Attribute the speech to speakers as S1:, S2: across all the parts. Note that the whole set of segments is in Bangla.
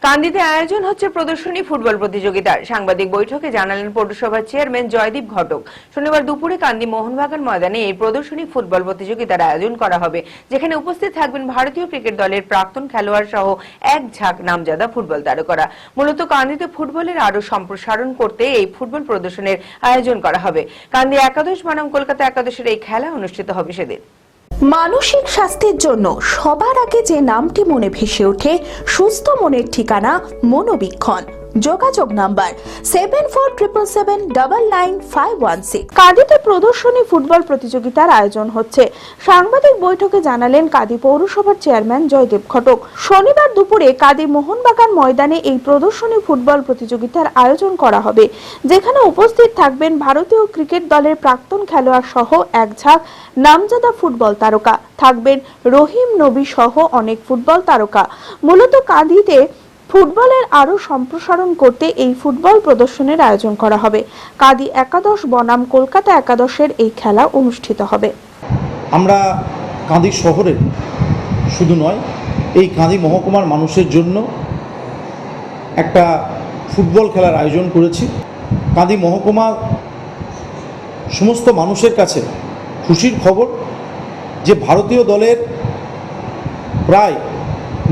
S1: কান্দিতে আয়োজন হচ্ছে প্রদর্শনী ফুটবল প্রতিযোগিতার। সাংবাদিক বৈঠকে জানালেন পৌরসভার চেয়ারম্যান জয়দীপ ঘটক। শনিবার দুপুরে কান্দি মোহনবাগান ময়দানে এই প্রদর্শনী ফুটবল প্রতিযোগিতার আয়োজন করা হবে, যেখানে উপস্থিত থাকবেন ভারতীয় ক্রিকেট দলের প্রাক্তন খেলোয়াড় সহ এক ঝাঁক নামজাদা ফুটবল তারকারা। মূলত কান্দিতে ফুটবলের আরো সম্প্রসারণ করতে এই ফুটবল প্রদর্শনের আয়োজন করা হবে। কান্দি একাদশ বনাম কলকাতা একাদশের এই খেলা অনুষ্ঠিত হবে সেদিন।
S2: মানসিক স্বাস্থ্যের জন্য সবার আগে যে নামটি মনে ভেসে ওঠে, সুস্থ মনের ঠিকানা মনোবীক্ষণ। যোগাযোগ নাম্বার 7477799516। কাঁদিতে প্রদর্শনী ফুটবল প্রতিযোগিতার আয়োজন হচ্ছে। সাংবাদিক বৈঠকে জানালেন কাঁদি পৌরসভার চেয়ারম্যান জয়দীপ ঘটক। শনিবার দুপুরে কাঁদি মোহনবাগান ময়দানে এই প্রদর্শনী ফুটবল প্রতিযোগিতার আয়োজন করা হবে, যেখানে উপস্থিত থাকবেন ভারতীয় ক্রিকেট দলের প্রাক্তন খেলোয়াড় সহ এক ঝাঁক নামজাদা ফুটবল তারকা। থাকবেন রহিম নবী সহ অনেক ফুটবল তারকা। মূলত কাঁদিতে ফুটবলের আরো সম্প্রসারণ করতে এই ফুটবল প্রদর্শনের আয়োজন করা হবে। কাঁদি একাদশ বনাম কলকাতা একাদশের এই খেলা অনুষ্ঠিত হবে।
S3: আমরা কাঁদি শহরে শুধু নয়, এই কাঁদি মহকুমার মানুষের জন্য একটা ফুটবল খেলার আয়োজন করেছি। কাঁদি মহকুমা সমস্ত মানুষের কাছে খুশির খবর যে ভারতীয় দলের প্রায়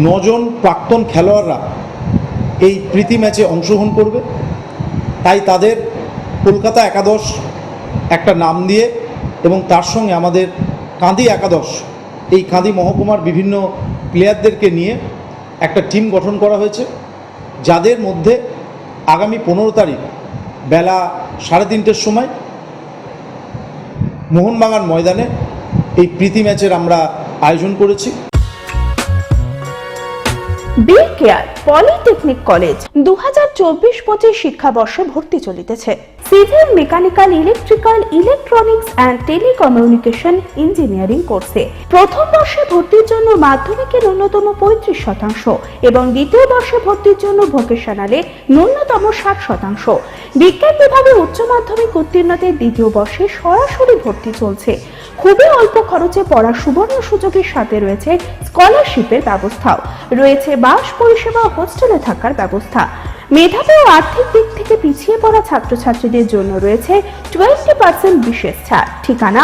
S3: 9 জন প্রাক্তন খেলোয়াড়রা এই প্রীতি ম্যাচে অংশগ্রহণ করবে। তাই তাদের কলকাতা একাদশ একটা নাম দিয়ে এবং তার সঙ্গে আমাদের কাঁদি একাদশ, এই কাঁদি মহকুমার বিভিন্ন প্লেয়ারদেরকে নিয়ে একটা টিম গঠন করা হয়েছে, যাদের মধ্যে আগামী 15 তারিখ বেলা 3:30টার সময় মোহনবাগান ময়দানে এই প্রীতি ম্যাচের আমরা আয়োজন করেছি।
S2: বিকেআর পলিটেকনিক কলেজ 2024-25 শিক্ষাবর্ষে ভর্তি চলিতেছে। Civil, mechanical, electrical, electronics and telecommunication engineering কোর্সে প্রথম বর্ষে ভর্তির জন্য মাধ্যমিকের ন্যূনতম 35% এবং দ্বিতীয় বর্ষে ভর্তির জন্য ভোকেশনালে ন্যূনতম 60%। বিজ্ঞান বিভাগে উচ্চ মাধ্যমিক উত্তীর্ণদের দ্বিতীয় বর্ষে সরাসরি ভর্তি চলছে। খুবই অল্প খরচে পড়ার সুবর্ণ সুযোগের সাথে রয়েছে স্কলারশিপের ব্যবস্থাও রয়েছে, বাস পরিষেবা, হোস্টেলে থাকার ব্যবস্থা। মেধাবী ও আর্থিক দিক থেকে পিছিয়ে পড়া ছাত্রছাত্রীদের জন্য রয়েছে 20% বিশেষ ছাড়। ঠিকানা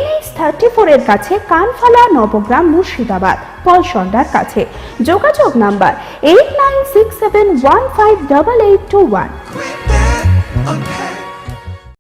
S2: NH34 এর কাছে, কানফালা, নবগ্রাম, মুর্শিদাবাদ, পলসন্ডার কাছে। যোগাযোগ নাম্বার 8967158821।